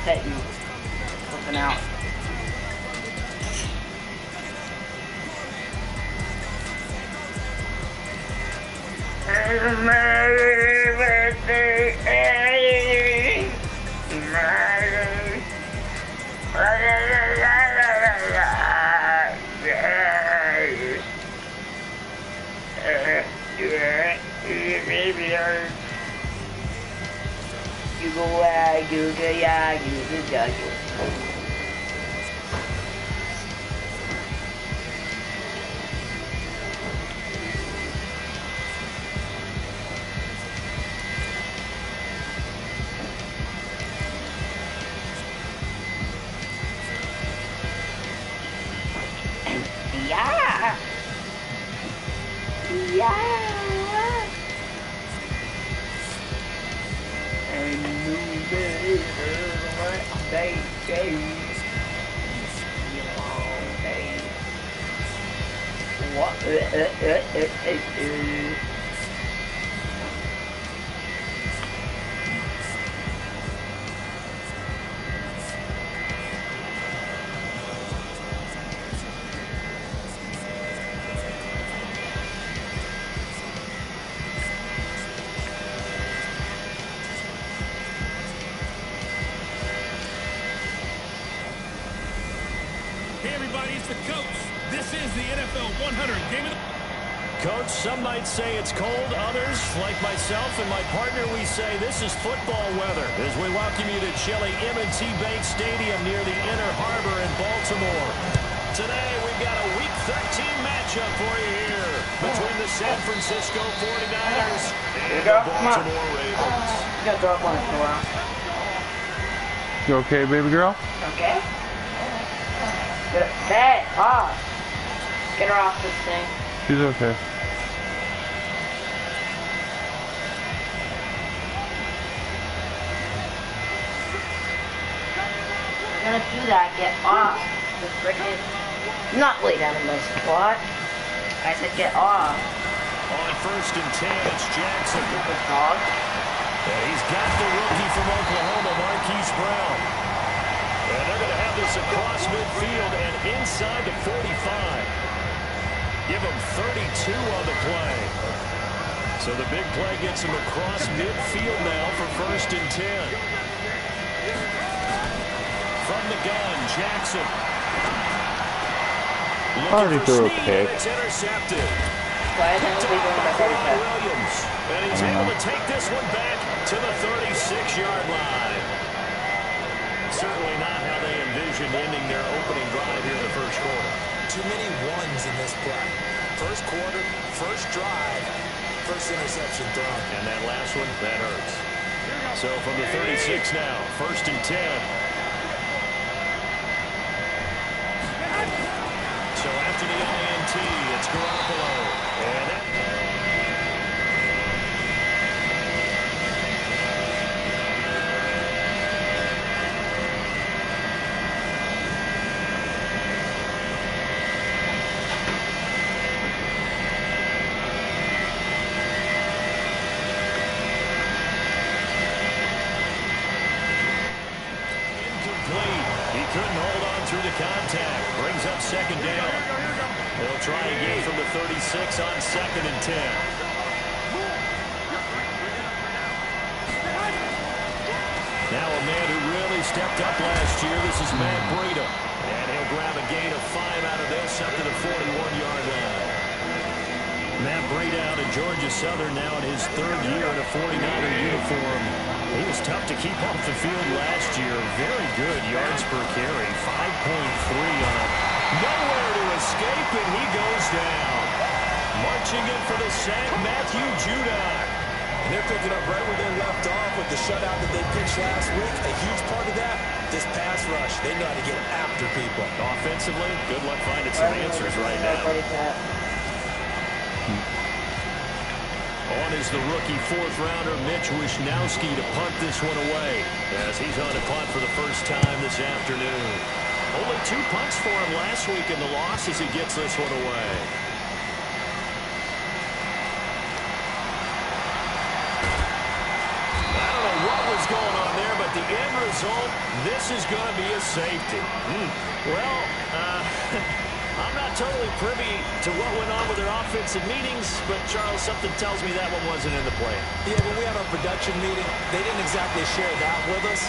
that you flipping out. You go where you go, yeah, you go. Yeah. Yeah. And moving baby. What? Hey everybody, it's the coach. This is the NFL 100 game of the... Coach, some might say it's cold. Others, like myself and my partner, we say this is football weather as we welcome you to chilly M&T Bank Stadium near the Inner Harbor in Baltimore. Today, we've got a Week 13 matchup for you here between the San Francisco 49ers and the Baltimore Ravens. You gotta throw up once in a while. You okay, baby girl? Okay. Hey, off. Get her off this thing. She's okay. You're gonna do that, get off the frickin'... Not lay down in my spot. I said get off. On first and 10, it's Jackson. Stupid dog. And he's got the rookie from Oklahoma, Marquise Brown. And they're going to have this across midfield and inside the 45. Give him 32 on the play. So the big play gets him across midfield now for first and 10. From the gun, Jackson. Already threw a pick. It's intercepted. Why isn't he going to the Williams. And he's able to take this one back to the 36-yard line. Certainly not how they envisioned ending their opening drive here in the first quarter. Too many ones in this play. First quarter, first drive, first interception thrown. And that last one, that hurts. So from the 36 now, first and 10. So after the INT, it's Garoppolo. And that... contact. Brings up second down. They'll try again from the 36 on second and 10. Now a man who really stepped up last year. This is Matt Breida. And he'll grab a gain of 5 out of this up to the 41-yard line. Matt Breida out of Georgia Southern now in his third year in a 49er uniform. He was tough to keep off the field last year. Very good yards per carry. 5.3 on it. Nowhere to escape, and he goes down. Marching in for the sack, Matthew Judon. And they're picking up right where they left off with the shutout that they pitched last week. A huge part of that, this pass rush. They know how to get after people. Offensively, good luck finding some answers right now. On is the rookie fourth-rounder, Mitch Wishnowsky, to punt this one away as he's on to punt for the first time this afternoon. Only 2 punts for him last week in the loss as he gets this one away. I don't know what was going on there, but the end result, this is going to be a safety. Well, I'm not totally privy to what went on with their offensive meetings, but, Charles, something tells me that one wasn't in the plan. Yeah, when we had our production meeting, they didn't exactly share that with us,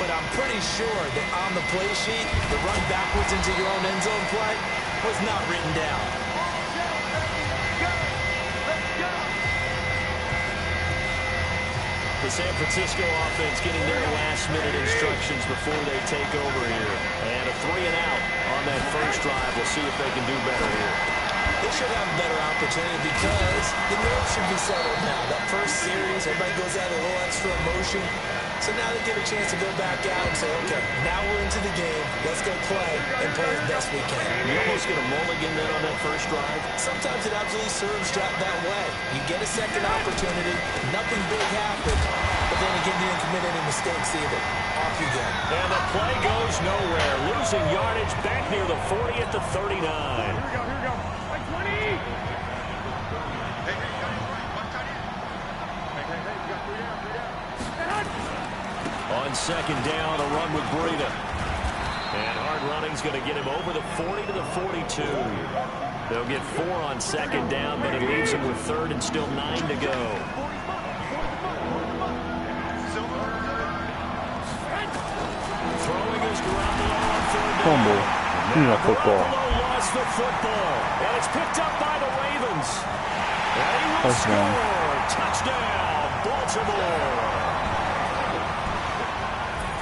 but I'm pretty sure that on the play sheet, the run backwards into your own end zone play was not written down. The San Francisco offense getting their last-minute instructions before they take over here. And a 3-and-out on that first drive. We'll see if they can do better here. They should have a better opportunity because the nerves should be settled now. That first series, everybody goes out a little extra emotion. So now they get a chance to go back out and say, okay, now we're into the game. Let's go play and play as best we can. You almost get a mulligan then on that first drive. Sometimes it absolutely serves that way. You get a second opportunity, nothing big happened, but then again, you didn't commit any mistakes either. Off you go. And the play goes nowhere. Losing yardage back near the 40 at the 39. Here we go. Like 20. On second down, a run with Breida. And hard running's going to get him over the 40 to the 42. They'll get 4 on second down, but it leaves him with third and still 9 to go. Throwing is Garoppolo on third down. Fumble. He's a football. Garoppolo lost the football. And it's picked up by the Ravens. And he will score. Touchdown, Baltimore.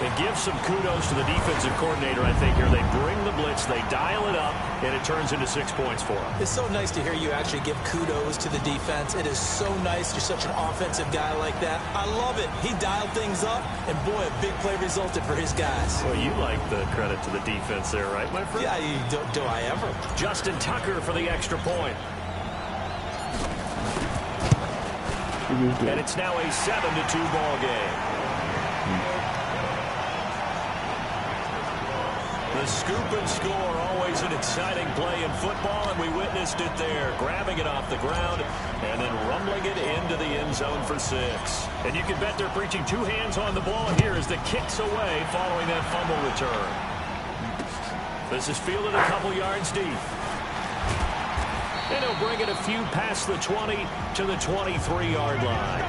They give some kudos to the defensive coordinator, I think, here. They bring the blitz, they dial it up, and it turns into 6 points for them. It's so nice to hear you actually give kudos to the defense. It is so nice. You're such an offensive guy like that. I love it. He dialed things up, and boy, a big play resulted for his guys. Well, you like the credit to the defense there, right, my friend? Yeah, do I ever? Justin Tucker for the extra point. And it's now a 7-2 ball game. The scoop and score, always an exciting play in football, and we witnessed it there. Grabbing it off the ground and then rumbling it into the end zone for 6. And you can bet they're preaching 2 hands on the ball here as the kick's away following that fumble return. This is fielded a couple yards deep. And he'll bring it a few past the 20 to the 23-yard line.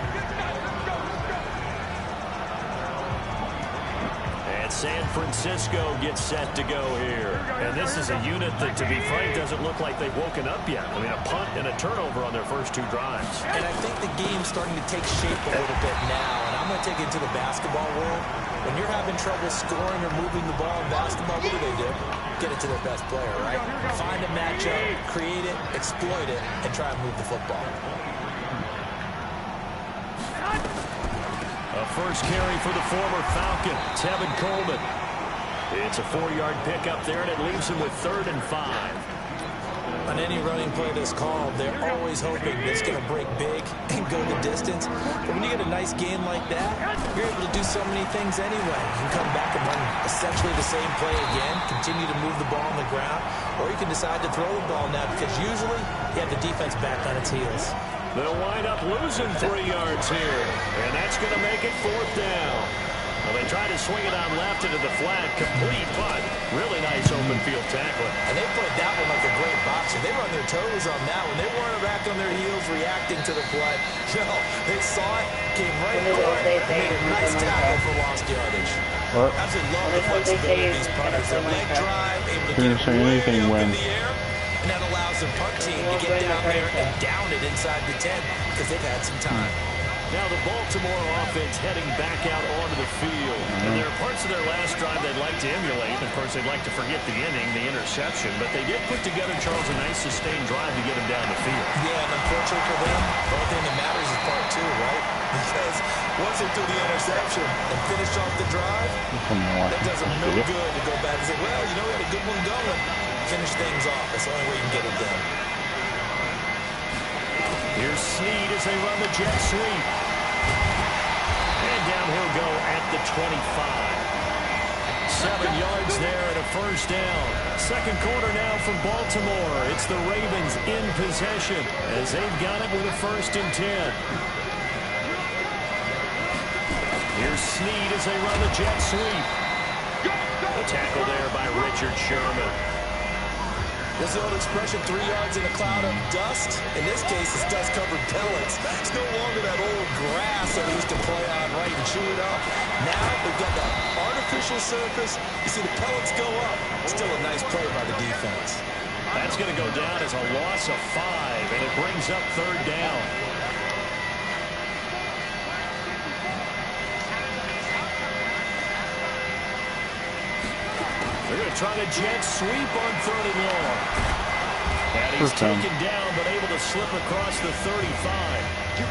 San Francisco gets set to go here. And this is a unit that, to be frank, doesn't look like they've woken up yet. I mean, a punt and a turnover on their first 2 drives. And I think the game's starting to take shape a little bit now. And I'm going to take it to the basketball world. When you're having trouble scoring or moving the ball in basketball, what do? Get it to their best player, right? Find a matchup, create it, exploit it, and try and move the football. A first carry for the former Falcon, Tevin Coleman. It's a 4-yard pickup there, and it leaves him with 3rd and 5. On any running play that's called, they're always hoping it's going to break big and go the distance. But when you get a nice game like that, you're able to do so many things anyway. You can come back and run essentially the same play again, continue to move the ball on the ground, or you can decide to throw the ball now because usually you have the defense back on its heels. They'll wind up losing 3 yards here, and that's going to make it 4th down. Well, they try to swing it on left into the flat, complete punt. Really nice open field tackling. And they played that one like a great boxer. They run their toes on that one. They weren't back on their heels reacting to the play. No, they saw it, came right for it, made a nice tackle for lost yardage. What? Absolutely love the flexibility of these punters. Their leg drive, able to get it way up in the air. And that allows the punt team to get down there and down it inside the 10 because they've had some time. Now the Baltimore offense heading back out onto the field. And there are parts of their last drive they'd like to emulate. Of course, they'd like to forget the inning, the interception. But they did put together, Charles, a nice sustained drive to get him down the field. Yeah, and unfortunately for them, the only thing that matters is part 2, right? Because once they threw the interception and finished off the drive, that does them no good to go back and say, well, you know, we had a good one going. Finish things off. That's the only way you can get it done. Here's Snead as they run the jet sweep. And down he'll go at the 25. 7 yards there and a first down. Second quarter now for Baltimore. It's the Ravens in possession as they've got it with a 1st and 10. Here's Snead as they run the jet sweep. The tackle there by Richard Sherman. There's the old expression, 3 yards in a cloud of dust. In this case, it's dust-covered pellets. It's no longer that old grass that we used to play on, right, and chew it up. Now we've got that artificial surface. You see the pellets go up. Still a nice play by the defense. That's going to go down as a loss of 5, and it brings up 3rd down. They're going to try the jet sweep on 3rd and long. And he's taken down, but able to slip across the 35.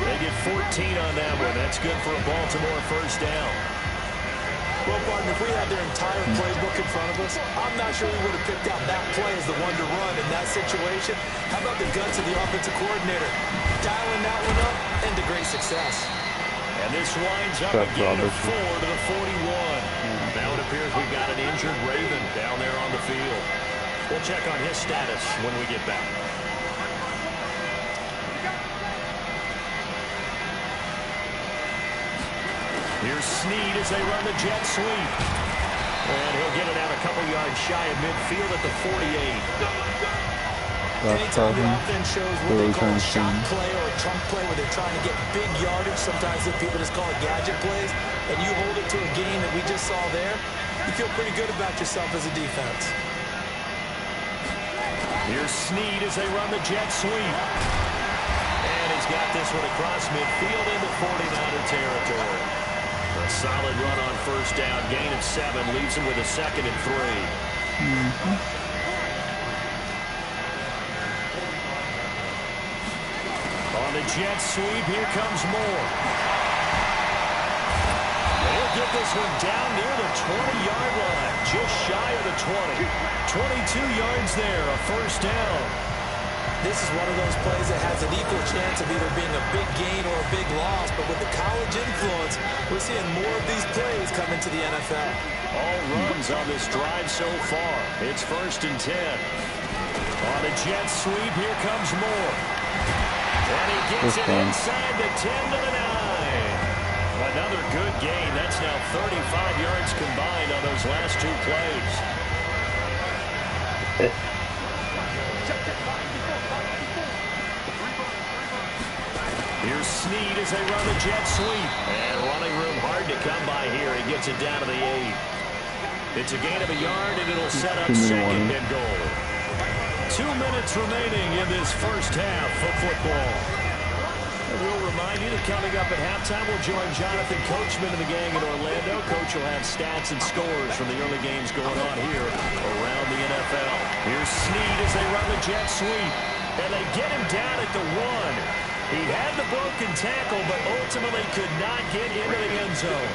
They get 14 on that one. That's good for a Baltimore 1st down. Well, partner, if we had their entire playbook in front of us, I'm not sure we would have picked out that play as the one to run in that situation. How about the guts of the offensive coordinator? Dialing that one up into great success. And this winds up a gain of 4 to the 41. Now it appears we've got an injured Raven down there on the field. We'll check on his status when we get back. Here's Snead as they run the jet sweep. And he'll get it out a couple yards shy of midfield at the 48. Anytime the offense shows what they call a shot play or a trunk play where they're trying to get big yardage, sometimes people just call it gadget plays, and you hold it to a gain that we just saw there, you feel pretty good about yourself as a defense. Here's Snead as they run the jet sweep. And he's got this one across midfield into 49er territory. A solid run on 1st down. Gain of 7 leaves him with a 2nd and 3. On the jet sweep, here comes Moore. He'll get this one down near the 20-yard line, just shy of the 20. 22 yards there, a 1st down. This is one of those plays that has an equal chance of either being a big gain or a big loss, but with the college influence, we're seeing more of these plays come into the NFL. All runs on this drive so far. It's 1st and 10. On a jet sweep, here comes Moore. And he gets it inside the 10 to the 9. Another good gain. That's now 35 yards combined on those last 2 plays. Here's Snead as they run the jet sweep. And running room hard to come by here. He gets it down to the 8. It's a gain of a yard, and it'll set up 2nd and goal. 2 minutes remaining in this 1st half of football. And we'll remind you that coming up at halftime, we'll join Jonathan Coachman and the gang in Orlando. Coach will have stats and scores from the early games going on here around the NFL. Here's Snead as they run the jet sweep. And they get him down at the 1. He had the broken tackle, but ultimately could not get into the end zone.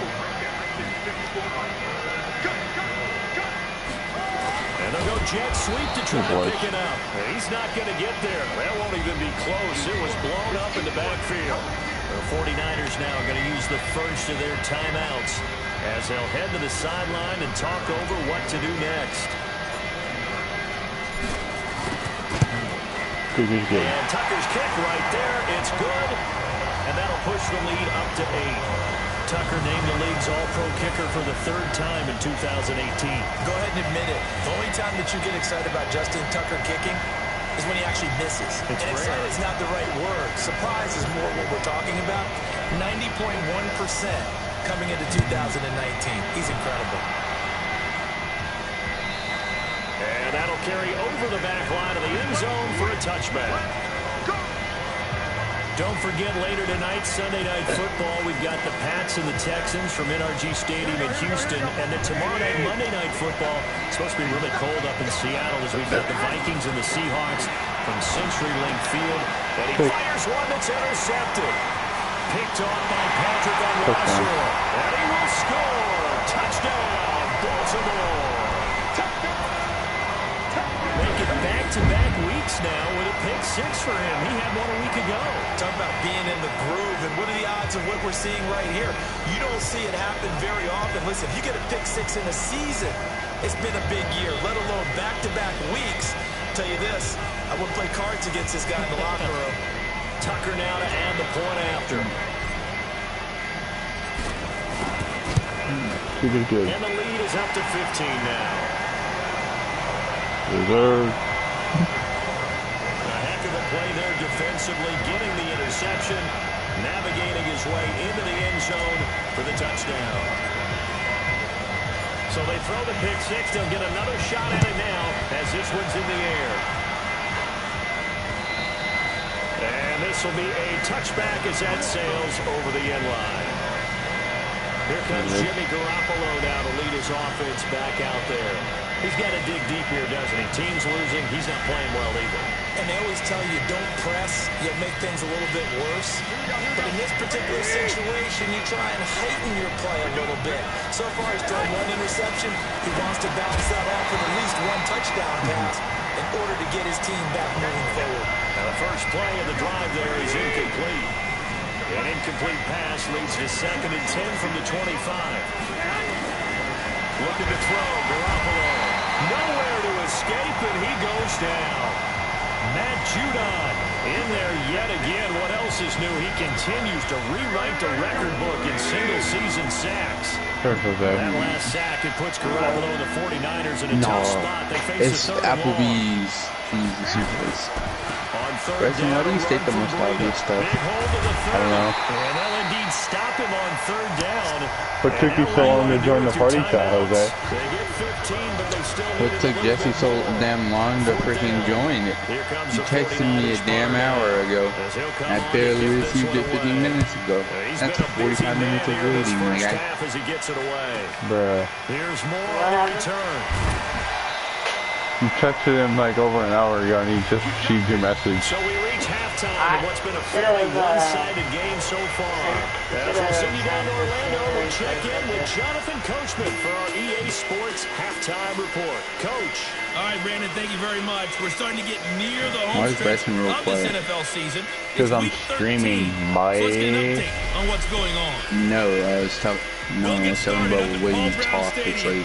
And they'll go jet sweep to try to pick it up. He's not going to get there. That won't even be close. It was blown up in the backfield. The 49ers now are going to use the first of their timeouts as they'll head to the sideline and talk over what to do next. And Tucker's kick right there. It's good. And that'll push the lead up to 8. Tucker named the league's all-pro kicker for the 3rd time in 2018. Go ahead and admit it. The only time that you get excited about Justin Tucker kicking is when he actually misses. And excited is not the right word. Surprise is more what we're talking about. 90.1% coming into 2019. He's incredible. And that'll carry over the back line of the end zone for a touchback. Don't forget, later tonight, Sunday Night Football, we've got the Pats and the Texans from NRG Stadium in Houston. And then tomorrow night, Monday Night Football, it's supposed to be really cold up in Seattle as we've got the Vikings and the Seahawks from CenturyLink Field. And he fires one that's intercepted. Picked off by Patrick Onwuasor. And he will score. Touchdown, Baltimore. Making back-to-back weeks now with a pick 6 for him. He had one a week ago. Talk about being in the groove, and what are the odds of what we're seeing right here? You don't see it happen very often. Listen, if you get a pick 6 in a season, it's been a big year, let alone back-to-back weeks. I'll tell you this, I wouldn't play cards against this guy in the locker room. Tucker now to add the point after. She did good. And the lead is up to 15 now. Reserve. A heck of a play there defensively, getting the interception, navigating his way into the end zone for the touchdown. So they throw the pick six. They'll get another shot at it now as this one's in the air. And this will be a touchback as that sails over the end line. Here comes Jimmy Garoppolo now to lead his offense back out there. He's got to dig deep here, doesn't he? Team's losing. He's not playing well either. And they always tell you don't press. You'll make things a little bit worse. But in this particular situation, you try and heighten your play a little bit. So far, he's thrown one interception. He wants to bounce that off with at least one touchdown pass in order to get his team back moving forward. Now the first play of the drive there is incomplete. An incomplete pass leads to 2nd and 10 from the 25. Looking to throw, Garoppolo. Nowhere to escape, and he goes down. Matt Judon in there yet again. What else is new? He continues to rewrite the record book in single-season sacks. That last sack, it puts Garoppolo and the 49ers in a tough spot. They face It's the third Applebee's. Bryson, why do you state the most obvious stuff? I don't know. And they'll indeed stop him on 3rd down. What took you so long to join the party chat, Jose? They get 15, but they still What took Jesse so damn long to freaking join it? You texted me a damn hour ago. I barely received it 15 minutes ago. That's 45 minutes of waiting, my guy. As he gets it away. Bruh. Here's more on the return. You texted him like over an hour ago and he just received your message. So we reach halftime in what's been a fairly one-sided game so far. As we'll send you down to Orlando, we'll check in with Jonathan Coachman for our EA Sports Halftime Report. Coach. All right, Brandon, thank you very much. We're starting to get near the home stretch of this NFL season. Because I'm streaming, my... So let's get an update on what's going on. No, I was talking about the way you talk. It's like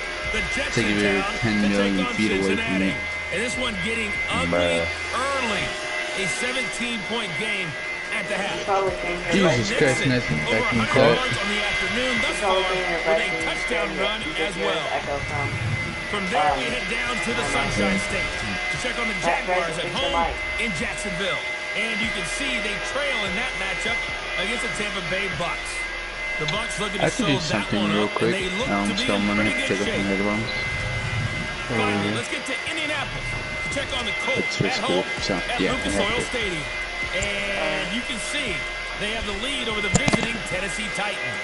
taking it 10 million feet away from me. And this one getting ugly early. A 17-point game at the half. Jesus Christ, nothing back in cut. On the afternoon thus far with a touchdown run as well. From there, we head down to the Sunshine State to check on the Jaguars at home in Jacksonville. And you can see they trail in that matchup against the Tampa Bay Bucks. The Bucks looking to sew that one up, and they look to be in pretty good shape. Finally, let's get to Indianapolis to check on the Colts at home at Lucas Oil Stadium. And you can see they have the lead over the visiting Tennessee Titans.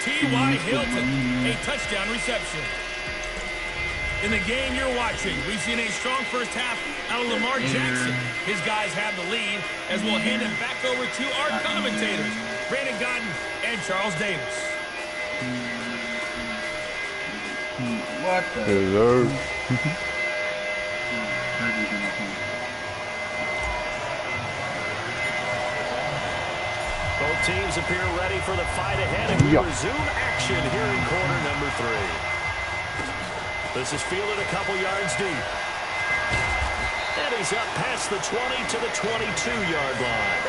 T.Y. Hilton, a touchdown reception. In the game you're watching, we've seen a strong first half out of Lamar Jackson. His guys have the lead as we'll hand it back over to our commentators, Brandon Godden and Charles Davis. What the? Hello. Both teams appear ready for the fight ahead, and we resume action here in quarter number 3. This is fielded a couple yards deep. And he's up past the 20 to the 22-yard line.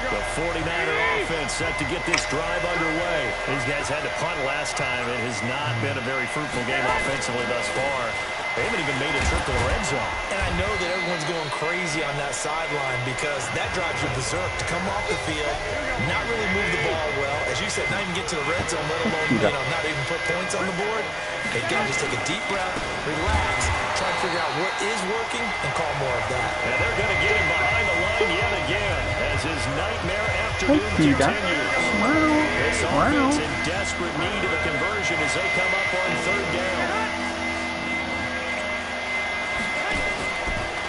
The 49er offense set to get this drive underway. These guys had to punt last time. It has not been a very fruitful game offensively thus far. They haven't even made a trip to the red zone. And I know that everyone's going crazy on that sideline because that drives you berserk to come off the field, not really move the ball well. As you said, not even get to the red zone, let alone not even put points on the board. They've got to just take a deep breath, relax, try to figure out what is working, and call more of that. And they're going to get him behind the line yet again as his nightmare afternoon continues. This offense in desperate need of a conversion as they come up on 3rd down.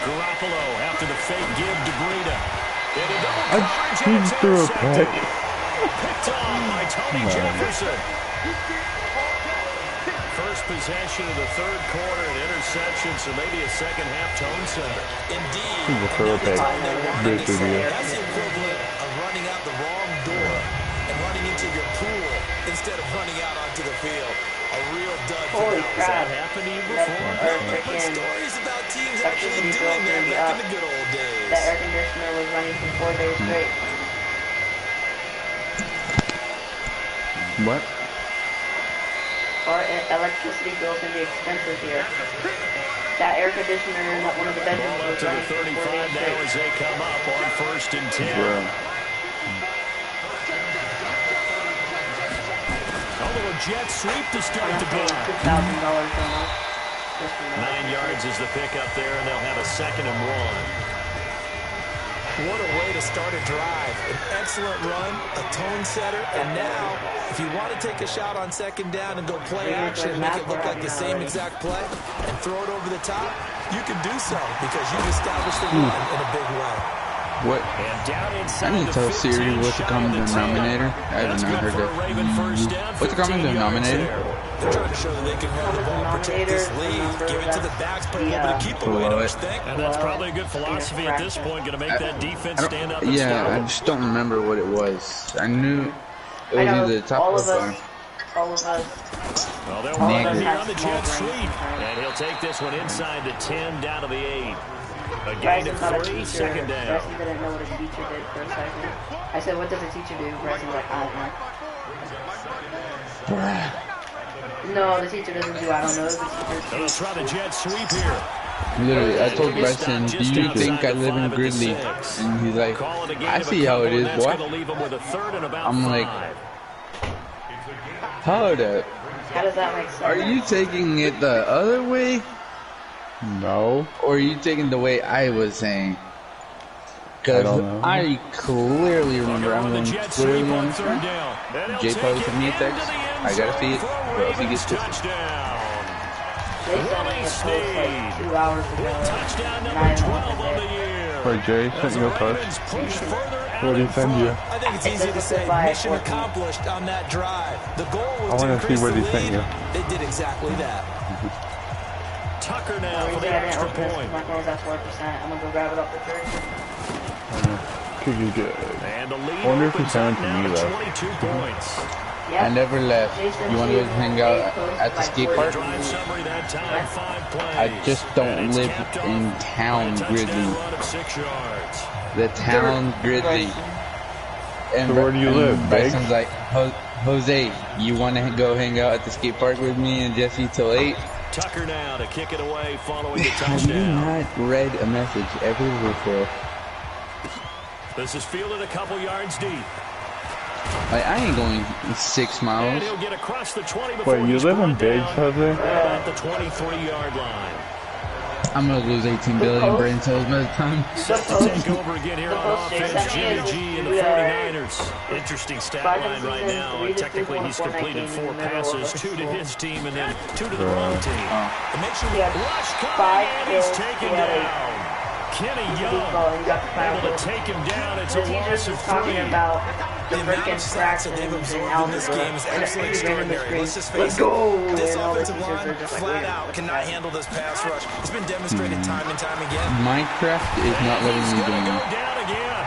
Garoppolo after the fake give to Breida. I just threw a pick. Picked off by Tony Jefferson. First possession of the 3rd quarter, an interception, so maybe a second-half tone setter. Indeed. He's a throw pick. That's the equivalent of running out the wrong door and running into your pool instead of running out onto the field. A real dud for them. Holy crap. Has that happened to you before? Stories about teams actually doing that back in the good old days. That air conditioner was running for 4 days straight. What? Our electricity bills can be expensive here. That air conditioner in one of the bedrooms Ball up was to the running for 4 days 35 now straight. as they come up on 1st and 10. Bro. A little jet sweep to start the drive. $2,000 a month. 9 yards is the pickup there, and they'll have a 2nd and 1. What a way to start a drive. An excellent run, a tone setter, and now, if you want to take a shot on 2nd down and go play action and make it look like the same exact play and throw it over the top, you can do so because you've established the run in a big way. What? And down I inside need to the tell 15, Siri what's the shy common of the 10. denominator. I have That's not good heard for a Raven first that. down, What's the common 15 yards denominator? there. They're trying to show that they can run the ball, protect this lead, give it to the backs, but hoping to keep away, don't you think? And that's probably a good philosophy at this point, going to make that defense stand up and Yeah, I stop. just don't remember what it was. I knew it I was know, either the top all or of the bottom. us, all of us. Well, they'll All run of us here have on the small jet brains sweep. sometimes. And he'll take this one inside the 10, down to the 8. A gain Bryson of thought a 3, teacher, 2nd down. Bryson didn't know what a teacher did for a second. I said, what does a teacher do? Bryson's like, I don't know. No, the teacher doesn't do I don't know. The teacher They'll try the jet sweep here. Literally, I told Bryson, do you think I live in Gridley? And he's like, Call it a gain I of a see how it couple, is, and that's boy. going to leave them with a 3rd and about I'm 5. like, hold up. How does that make sense? Are you taking it the other way? No. Or are you taking the way I was saying? I Because don't know. I clearly remember, I'm going jet clearly sweep on on 3rd down. And he'll Jay take probably it sent me a into text. the end I gotta see zone it, for a or else he Ravens gets twisted. touchdown. They sent me a post like 2 hours ago. Touchdown and number I haven't 12 opened on it. the year. Wait, Jay As sent the you a post? Ravens push further out What did he in send you? front. I think it's easy to say mission accomplished on that drive. The goal was I to wanna see increase what the he sent lead. you. They did exactly that. Tucker now for I the didn't extra open this. point. My phone's at 4%. I'm gonna go grab it off the church. Could be good. And the lead I wonder if he opens sent up it to now me, to though. 22 points. Yeah. I never left. Jason You want to go Cheese hang out made post at the like skate 40 park? Drive summary that time, 5 plays. I just don't And it's live capped off in by a town, touchdown Gridley. run of 6 yards. The town Gridley. And So where do you live, Big? Bryson's like, Jose, you want to go hang out at the skate park with me and Jesse till 8? Tucker now to kick it away following the Have you touchdown. not read a message ever before? This is fielded a couple yards deep. Like, I ain't going 6 And miles. he'll get across the 20 before Wait, you he's live in brought Biggs, down Jose? at the 23-yard line. I'm going to lose 18 billion brain cells by the time. Set to take over again here on offense, Jimmy G and the 49ers. Interesting stat line right now. Technically, he's completed 4 passes, 2 to his team and then 2 to the wrong team. And make sure He had Rush coming 5 and kills. he's He taken had down. Kenny Young he got the final able kill. to take him down. It's The a teachers loss was of talking 3. about the the amount freaking of sacks that fractions they've in absorbed in this algebra. game is And absolutely he ran in the extraordinary. Let's screen. just Let's face go! it. This And all the offensive teachers line are just like, flat wait, out what cannot the heck? handle this pass rush. It's been demonstrated time and time again. Minecraft is not letting He's me going to do go it. down again.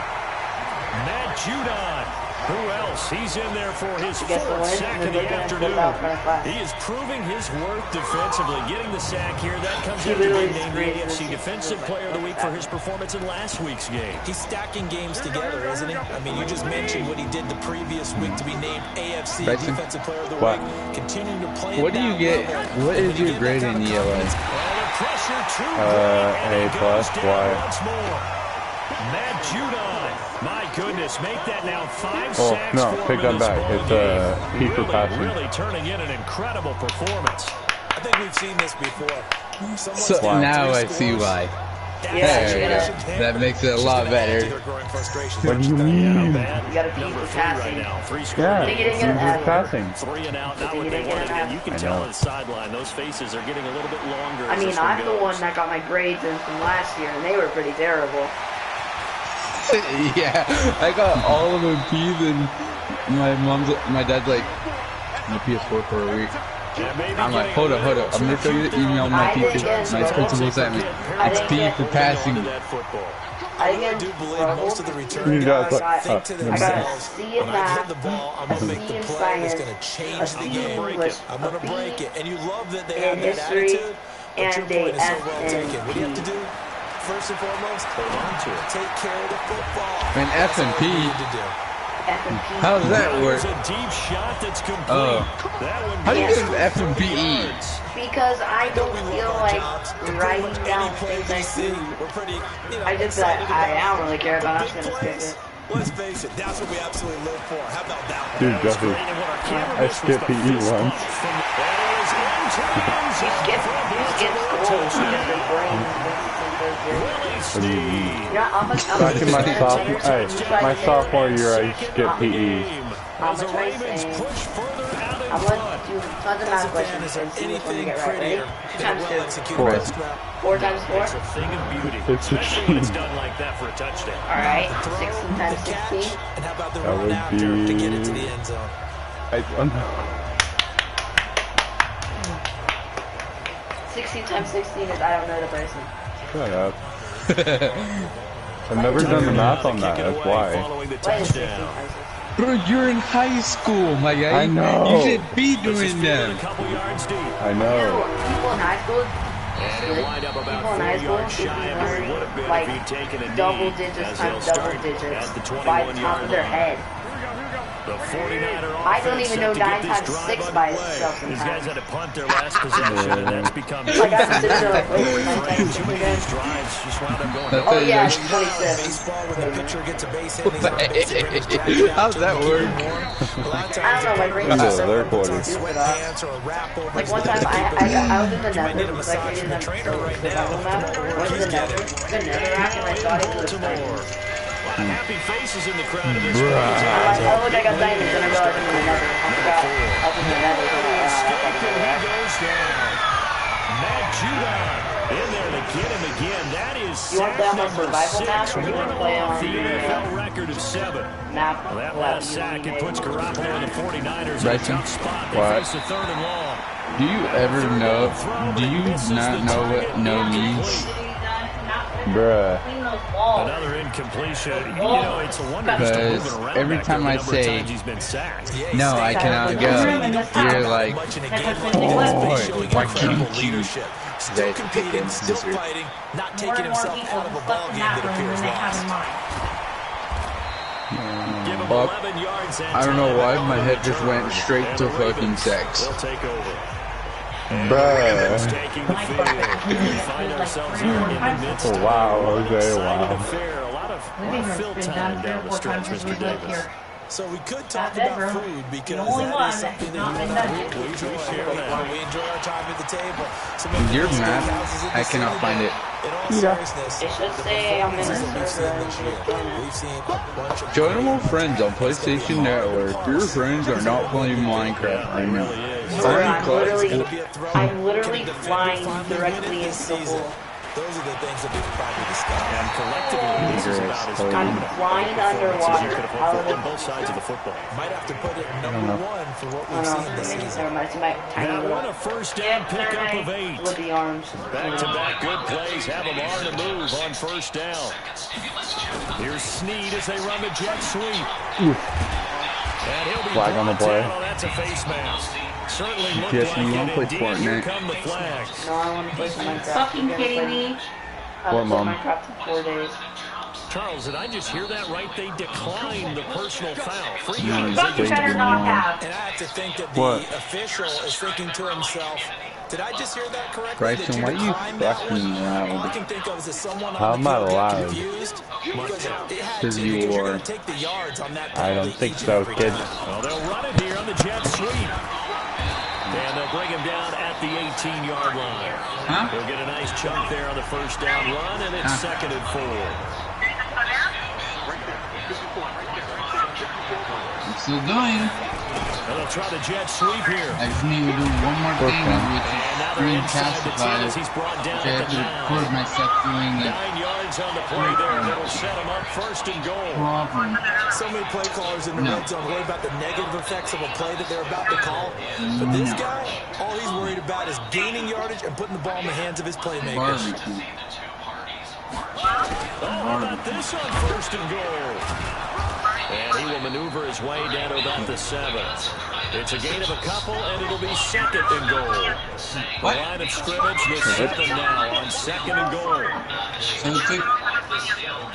Matt Judon. Who else? He's in there for his He gets the 4th win, sack and of then the they can afternoon. flip out front of class. He is proving his worth defensively, getting the sack here. That comes He after literally being named the screams AFC this Defensive season. Player of the Week for his performance in last week's game. He's stacking games together, isn't he? I mean, you just mentioned what he did the previous week to be named AFC Bryson? Defensive Player of the What? Week. Continuing to play What do you get? What is your grade in ELA? Well, the pressure too A+, great, and he goes down why? once more. Matt Judon. My goodness, make that now 5 Oh, sacks no, for take him in that this back. ball It's, game. P for passing. Really turning in an incredible performance. I think we've seen this before. Someone's So getting now 3 I see scores. why. Yeah, There you we gotta, go. That makes it a lot better. What do you Yeah, mean? bad. You gotta beat Number the 3 right passing. now. 3 Yeah, scored. He didn't get an he's F. just passing. 3 and out, not He what they didn't get wanted. an And F. you can I tell know. on the sideline, those faces are getting a little bit longer I as mean, this one I'm the goes. one that got my grades in from last year, and they were pretty terrible. Yeah, I got all of the P's and my dad's like, my PS4 for a week. Yeah, maybe I'm like, getting hold a up, hold little up. I'm gonna show you the too email cute my I didn't teacher, get my it. principal sent me. I It's didn't P get for it. passing. that football. I I didn't do get believe trouble. most of the You return guys guys like- think to oh, I got a themselves, C in when I math, hit the ball, I'm a going to C make the in play science, that's going to a change C the in game. English, I'm a going to B break it. And you love that they in have that history, attitude, but your and a point is so F well in taken. What do you have to P. do? First and foremost, hold on to it. Take care of the football. An F and That's all P. you need to do. FMP. How does that work? A deep shot that's complete. How do you get an F and BE? Because I don't feel like writing down things I do. I just I don't really care about. I'm just gonna skip it. Let's face it, that's what we absolutely live for. How about that one? Dude, Jeffy, I skipped PE once. You skip school because your brain thinks My sophomore year, I skipped PE. How much are you saying? I'm going to do tons of math questions and see which one to get right. Ready? 2 times 2. 4. 4 times 4? It's a thing of beauty. It's 16. It's done like that for a touchdown. Alright, 16 times 16. And how about the That run would after to get be- into the end zone? I don't know. 16 times 16 is I don't know the person. Shut up. I've never done the math on that, that's why. Following the What is 16 touchdown. times 16? Bro, you're in high school, my guy. I know. You should be doing that. A couple yards deep. I know. People in high school, And he'll wind up about people in 4 high school, yards shy of where he would have been like if he'd taken a double knee, digits as times they'll double start digits at the by the 21 top of yard their line. head. The 49er I don't offense even set know to get 9 this times drive 6 by underway. itself These guys sometimes. had to punt their last possession, and that's become Like I was sitting there like, wait, 9 times 6 too many of again? these drives just wound up going That's Oh it, yeah, guys. it's 27. Baseball, when the pitcher gets a base hit, he's on base, it brings Jack out How's to that keep work? him warm. A lot of times I don't know, my brain Yeah, just they're puts on quarters. sweatpants or a wrap over like his one time neck to keep I it warm. was in the You might need a nether, like I massage did from the on trainer right the now. Bible map. I went to the nether rack and I thought it was diamonds. A lot of happy faces in the crowd of this I'm like, oh look, I got diamonds, and I go up into the nether. I forgot I was in the nether. So I escape, and he goes down. Matt Judon in there to get him again. That is You want to play on the sack number survival map, 6, or do you want to one play off on the the NFL record of 7. map? Well, that last sack, it puts Garoppolo and the 49ers in a Bryson? tough spot. They What? face a 3rd and long. Do you ever know? Do you not know what no means? Bruh. Another incompletion. You know, it's a wonder he's still Because moving around every back time there, I the number of say, times he's been sacked. no, I cannot go, you're like, Much in a game oh, like this, showing why incredible can't you? leadership. Still Guys competing, picking still scissors. fighting, not taking himself out of a ball game that appears lost. Give him Buck, 11 yards and I don't know why, my head just turnover. went straight And to the fucking Ravens, sex. They'll take over. Bruh. Taking the field. We find ourselves here in the midst of Wow, a Jose, exciting wow. affair. A lot of fill time down the stretch, Mr. Davis. So we could talk about food because that is something that you and I really enjoy. We enjoy our time at the table. So maybe Your these map, steakhouses in the I cannot city, find it. In all seriousness, It should the say I'm in performances the that we've server. seen this year, we've seen a bunch of Join more friends on PlayStation Network. Your friends are not playing Minecraft right now. I'm literally flying directly into the hole. Those are the things that we could probably discuss. And collectively, this is about as I'm flying underwater. could have hoped for on both sides of the football. Might have to put it number 1 for what we've seen this season. Never mind, it's my tiny That little one a first down pickup of 8. with the arms. Back-to-back good plays have them on the move on first down. Here's Snead as they run the jet sweep. And he'll be Flag on the brought play. down. Oh, that's a face mask. Certainly looked Yes, like you it. wanna play Indeed, Fortnite. here come the flags. No, I want to play some Minecraft. Fucking kidding me? I What, haven't played Mom? Minecraft in 4 days. Charles, did I just hear that right? They declined the personal foul. Free Mm. yards. Fuck, you better not have. And I have to think that What? the official is thinking to himself, did I just hear that correctly? Bryson, why are you declined that one? fucking All I loud? can think of is that someone How on am the I field got loud? confused because it had 'Cause to, you because you're are. going to take the yards on that I don't penalty think each so, and every kid. time. Well, they'll run it here on the jet sweep. And they'll bring him down at the 18-yard line. Huh? He'll get a nice chunk there on the first down run, and it's 2nd and 4. I'm still going. And they'll try the jet sweep here. I just need to do one more thing, which is And now they're screen inside the 10 classified. as he's brought down I have at to the record 9. myself doing it. 9 yards on the play there. That'll set him up 1st and goal. Problem. So many play callers in the No. red zone worry about the negative effects of a play that they're about to call. But this No. guy, all he's worried about is gaining yardage and putting the ball in the hands of his playmakers. Barbecue. Oh, how about this on 1st and goal? And he will maneuver his way down to about the 7. It's a gain of a couple, and it'll be 2nd and goal. The What? line of scrimmage, the 7 now on 2nd and goal. So it's like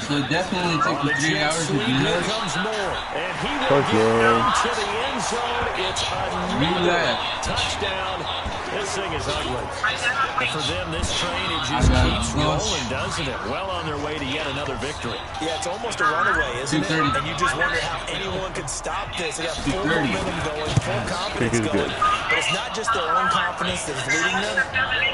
So it definitely took me 3 hours to do this. Comes more, and he will get into the end zone. It's another touchdown. This thing is ugly. And for them, this train, it just keeps rolling, doesn't it? Well on their way to yet another victory. Yeah, it's almost a runaway, isn't it? And you just wonder how anyone could stop this. They got full momentum going, full confidence going. But it's not just their own confidence that's leading them.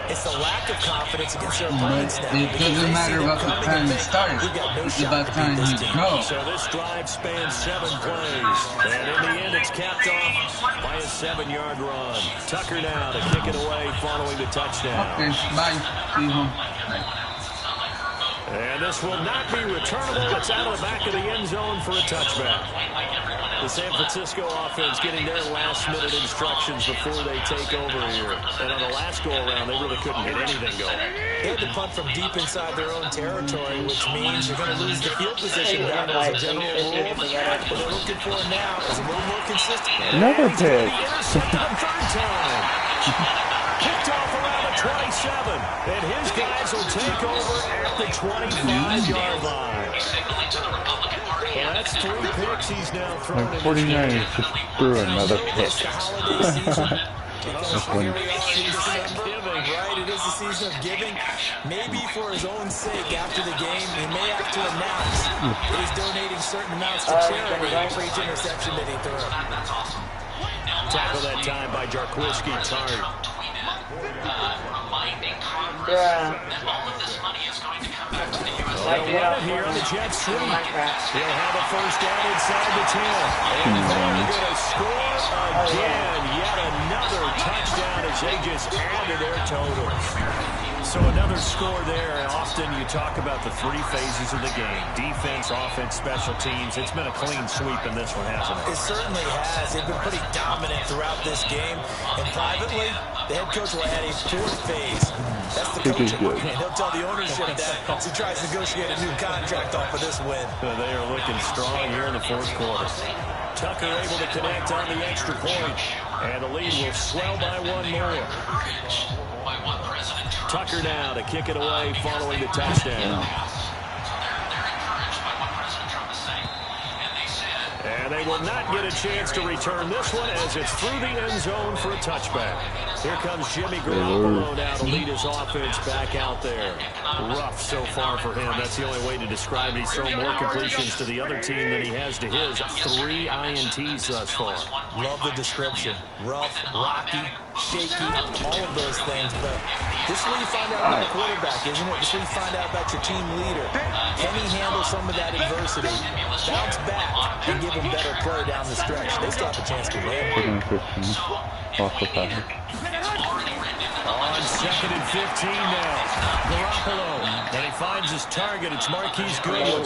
It's the lack of confidence against their opponents now. It doesn't matter about the time it started. It's about time you go. So this drive spans 7 plays. And in the end, it's capped off by a 7-yard run. Tucker now to kick it away following the touchdown. Okay, bye. See you home. And this will not be returnable. It's out of the back of the end zone for a touchback. The San Francisco offense getting their last-minute instructions before they take over here. And on the last go-around, they really couldn't get anything going. They had to punt from deep inside their own territory, which means you're going to lose the field position battle as a general rule. What they're looking for now is a little more consistent. Another pick. Intercepted a third time. Kicked off around the 27, and his guys will take over at the 25-yard line. Well, that's 3 picks he's now thrown. Like 49ers just threw another pick. That's funny. Right, it is the season of giving. Maybe for his own sake, after the game, he may have to announce that he's donating certain amounts to charity for each interception that he threw. Tackle that time by Jarkowski Tart. Here on the jet sweep. He'll have a first down inside the 10. And they're going to score again. Yet another touchdown as they just add to their totals. So another score there, and often you talk about the 3 phases of the game. Defense, offense, special teams. It's been a clean sweep in this one, hasn't it? It certainly has. They've been pretty dominant throughout this game. And privately, the head coach will add a 4th phase. That's the coaching. And he'll tell the ownership that as he tries to negotiate a new contract off of this win. They are looking strong here in the 4th quarter. Tucker able to connect on the extra point. And the lead will swell by 1 more. Tucker now to kick it away following the touchdown. And they will not get a chance to return this one as it's through the end zone for a touchback. Here comes Jimmy Garoppolo now to lead his offense back out there. Rough so far for him. That's the only way to describe it. He's thrown more completions to the other team than he has to his. 3 INTs thus far. Love the description. Rough, rocky, shaky, all of those things. But this is where you find out about a quarterback, isn't it? This is where you find out about your team leader. Can he handle some of that adversity, bounce back, and give him better play down the stretch? They still have a chance to win. On 2nd and 15 now. Garoppolo. And he finds his target. It's Marquise Goodwin.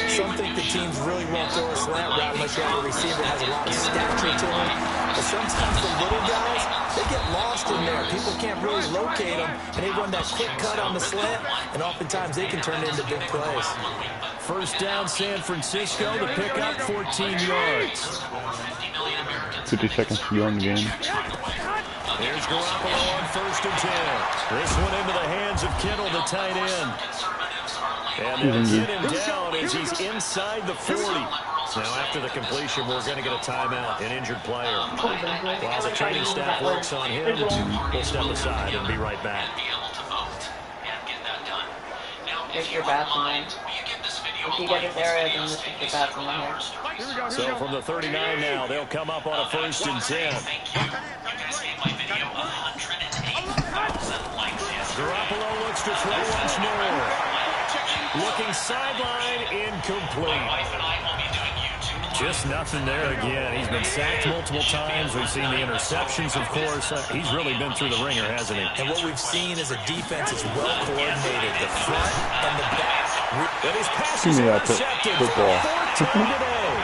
Some think the teams really won't throw a slant route unless you have a receiver that has a lot of stature to him. But sometimes the little guys, they get lost in there. People can't really locate them, and they run that quick cut on the slant, and oftentimes they can turn it into big plays. First down, San Francisco. The pickup, 14 yards. 50 seconds to go in the game. Here's Garoppolo on 1st and 10. This one into the hands of Kittle, the tight end. And they'll get him down as he's inside the 40. Now, after the completion, we're going to get a timeout, an injured player. While the training staff works on him, we'll step aside and be right back. Here's your bathroom. If you get this area, then this is your bathroom here. So from the 39 now, they'll come up on a 1st and 10. Garoppolo looks to throw once more. Looking sideline, incomplete. Just nothing there again. He's been sacked multiple times. We've seen the interceptions, of course. He's really been through the ringer, hasn't he? And what we've seen is a defense is well coordinated. The front and the back. And his pass is intercepted for the 4th time today.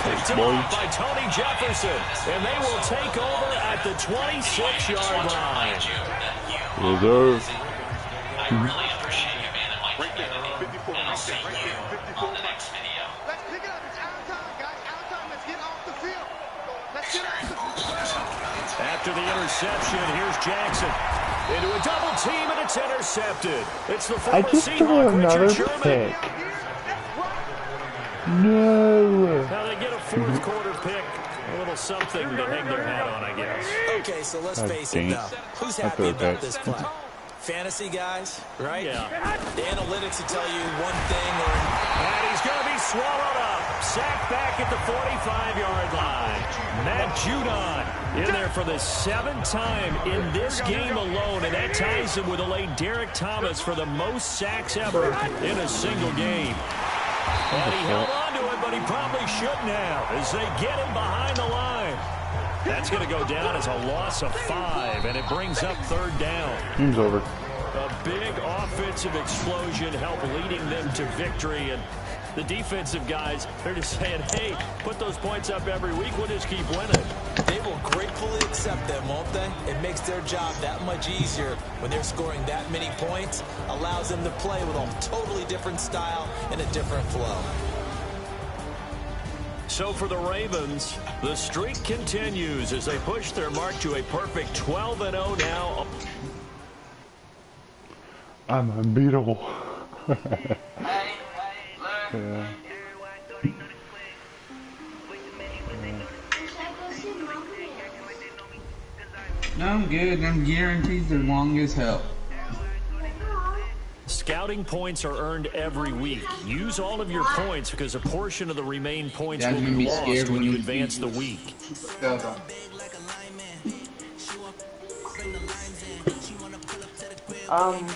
Picked him off by Tony Jefferson. And they will take over at the 26-yard line. Reserve. Really appreciate you, man. And like and I'll see you on the next video. Let's pick it up. It's out of time, guys. Out of time. Let's get off the field. Let's get off the field. After the interception, here's Jackson. Into a double team, and it's intercepted. It's the I former just threw Seahawk, another Richard Sherman. pick. No. Now they get a fourth quarter pick. A little something to hang their hat on, I guess. Okay, so let's face it, dang it. though. Who's That's happy about okay. this play? Fantasy guys, right? Yeah. The analytics will tell you one thing or And he's going to be swallowed up. Sacked back at the 45-yard line. Matt Judon in there for the 7th time in this game alone. And that ties him with the late Derek Thomas for the most sacks ever in a single game. And he held on to it, but he probably shouldn't have as they get him behind the line. That's going to go down as a loss of 5, and it brings up 3rd down. Game's over. A big offensive explosion helped leading them to victory, and the defensive guys, they're just saying, hey, put those points up every week, we'll just keep winning. they will gratefully accept them, won't they? It makes their job that much easier when they're scoring that many points, allows them to play with a totally different style and a different flow. So for the Ravens, the streak continues as they push their mark to a perfect 12-0 now. I'm unbeatable. Yeah. No, I'm good. I'm guaranteed the longest hell. Scouting points are earned every week. Use all of your points because a portion of the remaining points Dad's will gonna be be lost scared when when you he advance sees the you. week. Um.